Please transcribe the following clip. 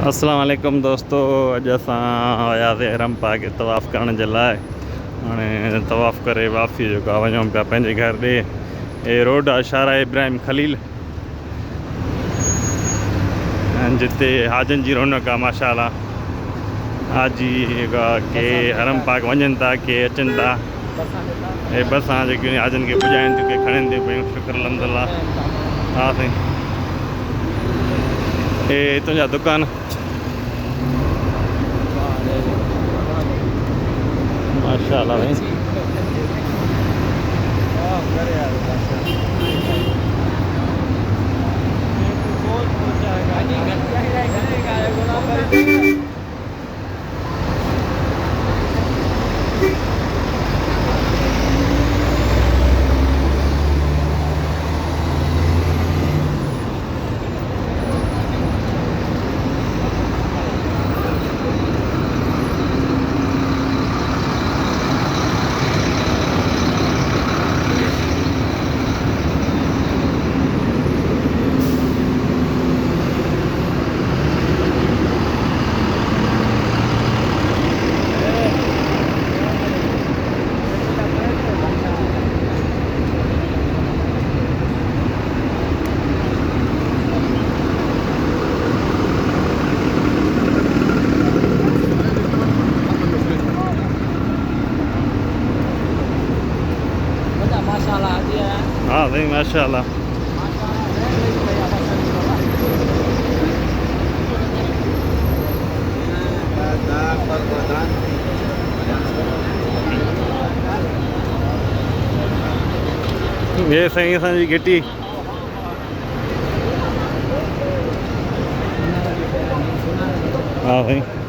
अस्सलाम वालेकुम दोस्तों, अॼु असां आयासीं हरम पाक तवाफ़ करण जे लाइ। हाणे तवाफ़ करे वापसी जेको आहे वञूं पिया पंहिंजे घर ॾे। हे रोड आहे शारा इब्राहिम खलील, जिते हाजन जी रौनक आहे माशाअल्लाह। हाजी जेका के हरम पाक वञनि था, के अचनि था। हे बसां जेकियूं हाजन खे पुॼाइनि थियूं, के खणनि थियूं पियूं। शुक्र अल्हम्दुलिल्लाह। हा साईं, हे तुंहिंजा दुकान माशाअल्लाह भाई। हाँ भाई माशाअल्लाह। ये सही असांजी गिटी हाँ भाई।